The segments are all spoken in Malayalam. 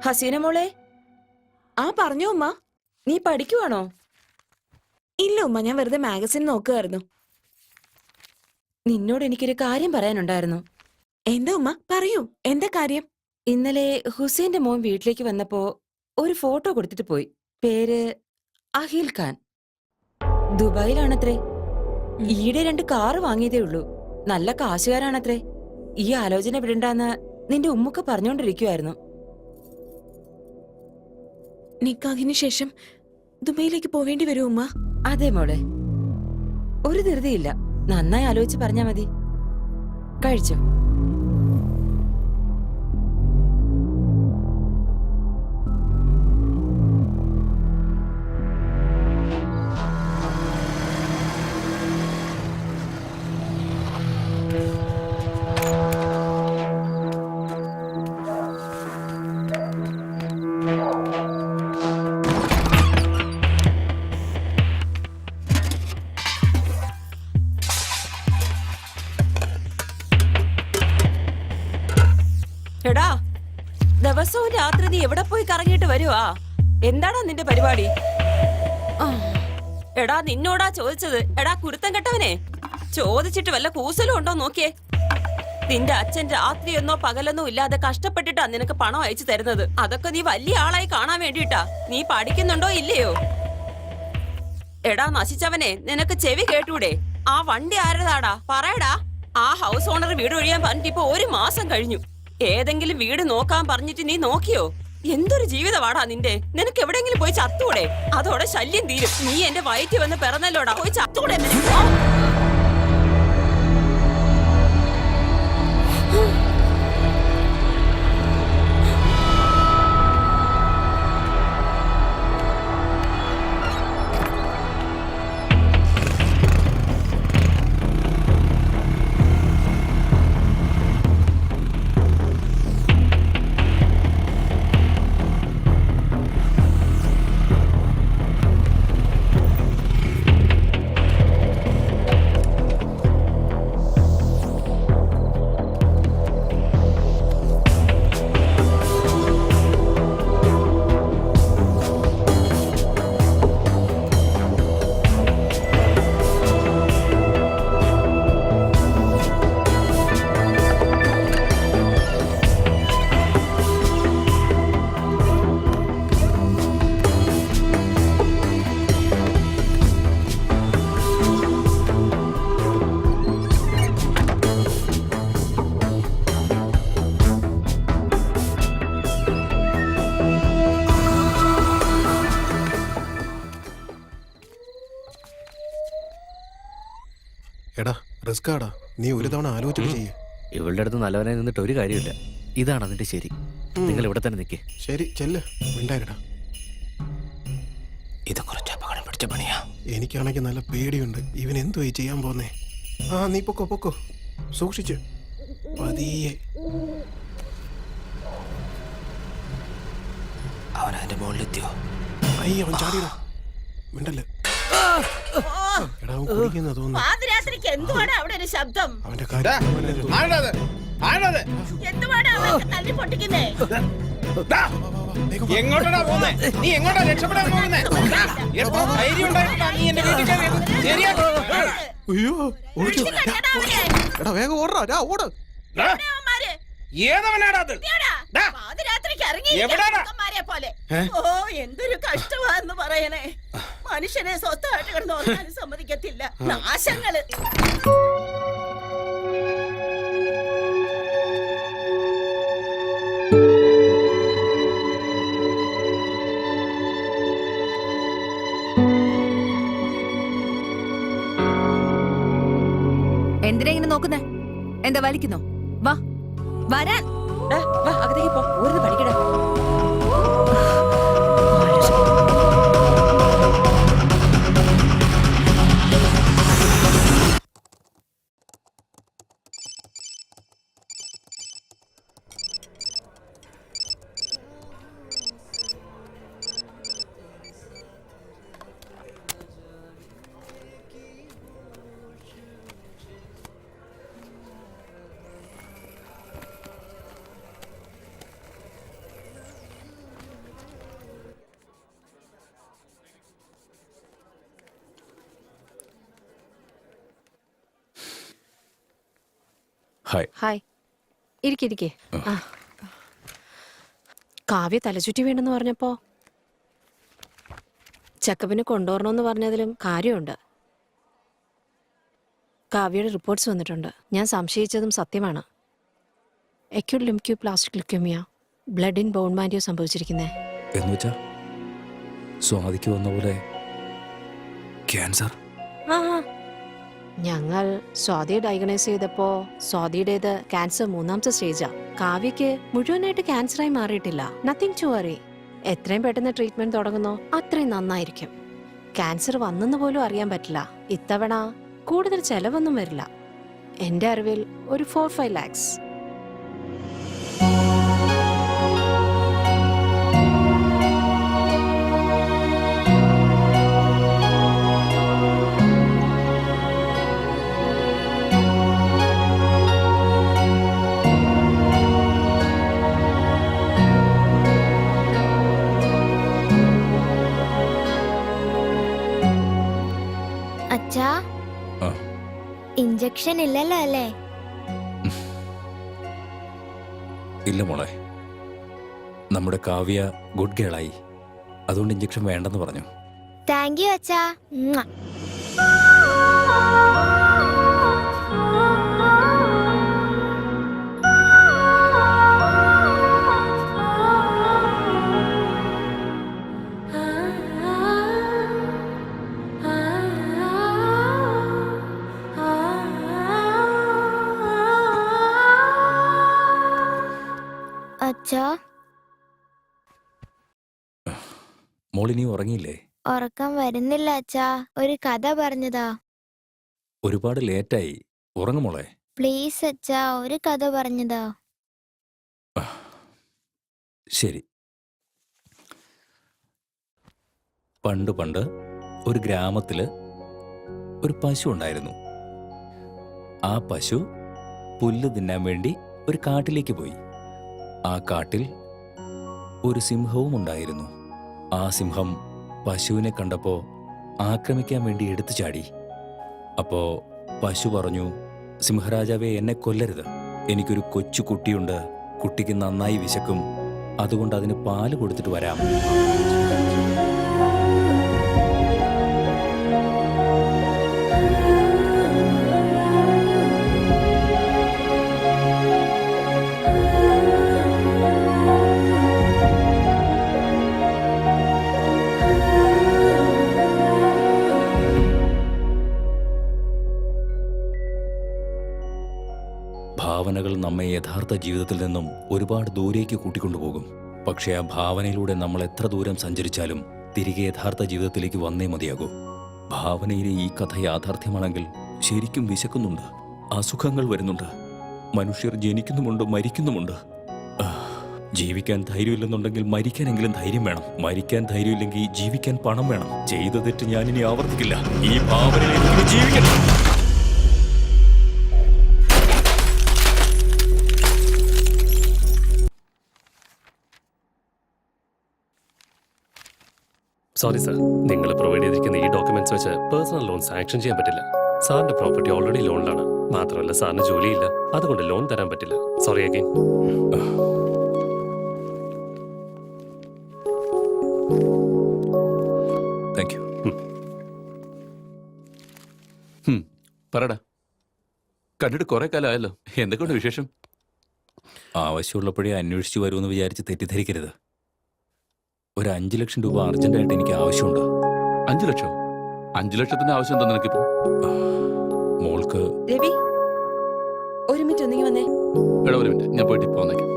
ഹസീന മോളെ. ആ പറഞ്ഞോ ഉമ്മ. നീ പഠിക്കുവാണോ? ഇല്ല ഉമ്മ, ഞാൻ വെറുതെ മാഗസിൻ നോക്കുമായിരുന്നു. നിന്നോട് എനിക്കൊരു കാര്യം പറയാനുണ്ടായിരുന്നു. എന്താ ഉമ്മ, പറയൂ, എന്താ കാര്യം? ഇന്നലെ ഹുസൈന്റെ മോൻ വീട്ടിലേക്ക് വന്നപ്പോ ഒരു ഫോട്ടോ കൊടുത്തിട്ട് പോയി. പേര് അഹിൽ ഖാൻ. ദുബായിലാണത്രേ. ഈയിടെ 2 കാറ് വാങ്ങിയതേ ഉള്ളൂ. നല്ല കാശുകാരാണത്രേ. ഈ ആലോചന വിടണ്ടാന്ന് നിന്റെ ഉമ്മക്ക് പറഞ്ഞോണ്ടിരിക്കുവായിരുന്നു. നിക്കാഹിന് ശേഷം ദുബൈയിലേക്ക് പോവേണ്ടി വരും ഉമ്മ? അതെ മോളെ, ഒരു ധൃതിയില്ല. നന്നായി ആലോചിച്ച് പറഞ്ഞാ മതി. കഴിച്ചോ? എടാ, ദിവസവും രാത്രി നീ എവിടെ പോയി കറങ്ങിയിട്ട് വരുവാ? എന്താടാ നിന്റെ പരിപാടി? എടാ, നിന്നോടാ ചോദിച്ചത്. എടാ കുരുത്തം കെട്ടവനെ, ചോദിച്ചിട്ട് വല്ല കൂസലും ഉണ്ടോ നോക്കിയേ. നിന്റെ അച്ഛൻ രാത്രിയെന്നോ പകലെന്നോ ഇല്ലാതെ കഷ്ടപ്പെട്ടിട്ടാ നിനക്ക് പണം അയച്ചു തരുന്നത്. അതൊക്കെ നീ വലിയ ആളായി കാണാൻ വേണ്ടിട്ടാ. നീ പഠിക്കുന്നുണ്ടോ ഇല്ലയോ? എടാ നശിച്ചവനെ, നിനക്ക് ചെവി കേട്ടൂടെ? ആ വണ്ടി ആരതാടാ? പറയടാ. ആ ഹൗസ് ഓണർ വീട് ഒഴിയാൻ പറഞ്ഞിട്ട് ഇപ്പൊ 1 മാസം കഴിഞ്ഞു. ഏതെങ്കിലും വീട് നോക്കാൻ പറഞ്ഞിട്ട് നീ നോക്കിയോ? എന്തൊരു ജീവിതമാടാ നിന്റെ. നിനക്ക് എവിടെയെങ്കിലും പോയി ചത്തൂടെ? അതോടെ ശല്യം തീരും. നീ എന്റെ വയറ്റിൽ വന്ന് പിറന്നല്ലോടാ. പോയി ചത്തൂടെ? എടാ റിസ്കാടാ, നീ ഒരു തവണ ആലോചിച്ചിട്ട് ചെയ്യേ. ഇവളുടെ അടുത്ത് നല്ലവനെ നിന്നിട്ട് ഒരു കാര്യമില്ല. ഇതാണ് അതിന്റെ ശരി. നിങ്ങൾ ഇവിടെ തന്നെ നിൽക്കേ. ശരി, ചെല്ല്. മിണ്ടായിരടാ. ഇത് കുറച്ച് അപകടം പിടിച്ച പണിയാ. എനിക്കാണെങ്കിൽ നല്ല പേടിയുണ്ട്. ഇവൻ എന്തുവായി ചെയ്യാൻ പോന്നേ? ആ നീ പൊക്കോ പൊക്കോ, സൂക്ഷിച്ച് പതിയെ. അവൻ അതിന്റെ മുകളിലെത്തിയോ? അയ്യ, അവൻ ചാടിയടാ. മിണ്ടല്ലേ. എടാ, അവൻ കുടിക്കുന്ന തോന്നുന്നു. പാതിരാത്രിക്ക് എന്തുവാണ് അവിടെ ഒരു ശബ്ദം? അവന്റെ കാര്യം തല്ലി പൊട്ടിക്കുന്നേ. എങ്ങോട്ടാ പോകുന്നേ? നീ എങ്ങോട്ടാ രക്ഷപ്പെടാൻ പോകുന്നേ? എത്ര ധൈര്യം ഉണ്ടായിട്ടാ നീ എന്റെ വീട്ടിൽ കയറിയത്? ശരിയാട്ടോ? അയ്യോ, ഓടിച്ചോ. എടാ വേഗം ഓടറാ, ഓട്. ഏതവനാടാ അത്? പാതിരാത്രിക്ക് ഇറങ്ങി പോലെ. ഓ, എന്തൊരു കഷ്ടമാന്ന് പറയണേ. മനുഷ്യനെ സ്വസ്ഥമായിട്ട് കിടന്ന് ഉറങ്ങാനും സമ്മതിക്കത്തില്ല. നാശങ്ങള്. എന്തിനാ ഇങ്ങനെ നോക്കുന്നേ? എന്താ വലിക്കുന്നോ? വാ വരാൻ. അകത്തേക്ക് പോ. ഓരോന്ന് പഠിക്കടാ. ഹായ്. ഹായ്. ഇരിക്കെ. ആ. കാവ്യ തലചുറ്റി വീണെന്ന് പറഞ്ഞപ്പോ ചെക്കപ്പിന് കൊണ്ടുവരണമെന്ന് പറഞ്ഞതിലും കാര്യമുണ്ട്. കാവ്യയുടെ റിപ്പോർട്ട്സ് വന്നിട്ടുണ്ട്. ഞാൻ സംശയിച്ചതും സത്യമാണ്. Acute lymphoblastic leukaemia, blood in bone marrow സംഭവിച്ചിരിക്കുന്നേ. എന്നുവെച്ചാ സ്വാതിക്ക് വന്ന പോലെ ക്യാൻസർ? ആ, ഞങ്ങൾ സ്വാതിയെ ഡയഗ്നോസ് ചെയ്തപ്പോ സ്വാതിയുടേത് ക്യാൻസർ 3ാമത്തെ സ്റ്റേജാ. കാവ്യക്ക് മുഴുവനായിട്ട് ക്യാൻസറായി മാറിയിട്ടില്ല. Nothing to worry. എത്രയും പെട്ടെന്ന് ട്രീറ്റ്മെന്റ് തുടങ്ങുന്നോ അത്രയും നന്നായിരിക്കും. ക്യാൻസർ വന്നെന്ന് പോലും അറിയാൻ പറ്റില്ല. ഇത്തവണ കൂടുതൽ ചെലവൊന്നും വരില്ല. എന്റെ അറിവിൽ ഒരു 4-5 lakhs. അച്ഛാ, ആ. ഇഞ്ചക്ഷൻ ഇല്ലല്ലോ അല്ലേ? ഇല്ല മോളെ, നമ്മുടെ കാവ്യ ഗുഡ് ഗേളായി. അതുകൊണ്ട് ഇഞ്ചക്ഷൻ വേണ്ടെന്ന് പറഞ്ഞു. താങ്ക് യു അച്ഛാ. മ്വാ. അച്ഛാ, മോളിനി ഉറങ്ങിയില്ലേ? ഉറക്കം വരുന്നില്ല അച്ഛാ. ഒരു കഥ പറഞ്ഞതാ. ഒരുപാട് ലേറ്റായി. ഉറങ്ങു മോളെ. പ്ലീസ് അച്ഛാ, ഒരു കഥ പറഞ്ഞതാ. ശരി. പണ്ട് പണ്ട് ഒരു ഗ്രാമത്തില് ഒരു പശു ഉണ്ടായിരുന്നു. ആ പശു പുല്ല് തിന്നാൻ വേണ്ടി ഒരു കാട്ടിലേക്ക് പോയി. ആ കാട്ടിൽ ഒരു സിംഹവും ഉണ്ടായിരുന്നു. ആ സിംഹം പശുവിനെ കണ്ടപ്പോ ആക്രമിക്കാൻ വേണ്ടി എടുത്തു ചാടി. അപ്പോ പശു പറഞ്ഞു, സിംഹരാജാവേ, എന്നെ കൊല്ലരുത്. എനിക്കൊരു കൊച്ചു കുട്ടിയുണ്ട്. കുട്ടിക്ക് നന്നായി വിശക്കും. അതുകൊണ്ട് അതിന് പാല് കൊടുത്തിട്ട് വരാം. ഭാവനകൾ നമ്മെ യഥാർത്ഥ ജീവിതത്തിൽ നിന്നും ഒരുപാട് ദൂരേക്ക് കൂട്ടിക്കൊണ്ടുപോകും. പക്ഷേ ആ ഭാവനയിലൂടെ നമ്മൾ എത്ര ദൂരം സഞ്ചരിച്ചാലും തിരികെ യഥാർത്ഥ ജീവിതത്തിലേക്ക് വന്നേ മതിയാകൂ. ഭാവനയിലെ ഈ കഥ യാഥാർത്ഥ്യമാണെങ്കിൽ ശരിക്കും വിശക്കുന്നുണ്ട്, അസുഖങ്ങൾ വരുന്നുണ്ട്, മനുഷ്യർ ജനിക്കുന്നുമുണ്ട്, മരിക്കുന്നുമുണ്ട്. ജീവിക്കാൻ ധൈര്യമില്ലെന്നുണ്ടെങ്കിൽ മരിക്കാനെങ്കിലും ധൈര്യം വേണം. മരിക്കാൻ ധൈര്യമില്ലെങ്കിൽ ജീവിക്കാൻ പണം വേണം. ചെയ്ത തെറ്റ് ഞാനിനി ആവർത്തിക്കില്ല. ഈ ഭാവനയിലേക്ക് ജീവിക്കണം. സോറി സാർ, നിങ്ങൾ പ്രൊവൈഡ് ചെയ്തിരിക്കുന്ന ഈ ഡോക്യുമെന്റ്സ് വെച്ച് പേഴ്സണൽ ലോൺ സാങ്ഷൻ ചെയ്യാൻ പറ്റില്ല. സാറിന്റെ പ്രോപ്പർട്ടി ഓൾറെഡി ലോണിലാണ്. മാത്രമല്ല സാറിന് ജോലിയില്ല. അതുകൊണ്ട് ലോൺ തരാൻ പറ്റില്ല. Sorry again. Thank you. പറടാ, കണ്ടിട്ട് കുറെ കാലമായല്ലോ. എന്തൊക്കെയുണ്ട് വിശേഷം? ആവശ്യമുള്ളപ്പോഴേ അന്വേഷിച്ചു വരുമെന്ന് വിചാരിച്ച് തെറ്റിദ്ധരിക്കരുത്. ഒരു 5 ലക്ഷം രൂപ അർജന്റായിട്ട് എനിക്ക് ആവശ്യമുണ്ട്. 5 ലക്ഷം? 5 ലക്ഷത്തിന്റെ ആവശ്യം എന്താ നിനക്കിപ്പോ? മോൾക്ക് രവി, ഒരു മിനിറ്റ് ഒന്നെങ്കിൽ വന്നേ. എടാ, ഒരു മിനിറ്റ്, ഞാൻ പോയിട്ട് പോന്നേക്കാം.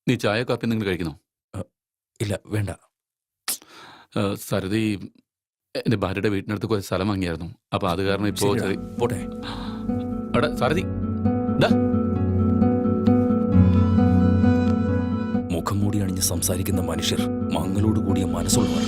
നീ ചായ കാപ്പി നിങ്ങൾ കഴിക്കണോ? ഇല്ല, വേണ്ട. സരതി എന്റെ ഭാര്യയുടെ വീട്ടിനടുത്ത് കുറച്ച് സ്ഥലം വാങ്ങിയായിരുന്നു. അപ്പൊ അത് കാരണം ഇപ്പോ പോട്ടെ. എടാ സരതി, മുഖം മൂടി അണിഞ്ഞ് സംസാരിക്കുന്ന മനുഷ്യർ മങ്ങളോട് കൂടിയ മനസ്സുള്ളവർ.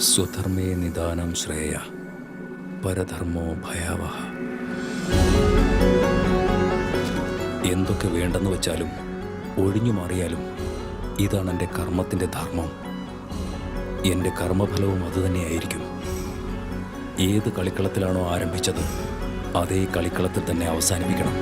സ്വധർമ്മേ നിദാനം ശ്രേയ പരധർമ്മോ ഭയാവഹ. എന്തൊക്കെ വേണ്ടെന്ന് വെച്ചാലും ഒഴിഞ്ഞു മാറിയാലും ഇതാണ് എൻ്റെ കർമ്മത്തിൻ്റെ ധർമ്മം. എൻ്റെ കർമ്മഫലവും അതുതന്നെയായിരിക്കും. ഏത് കളിക്കളത്തിലാണോ ആരംഭിച്ചത് അതേ കളിക്കളത്തിൽ തന്നെ അവസാനിപ്പിക്കണം.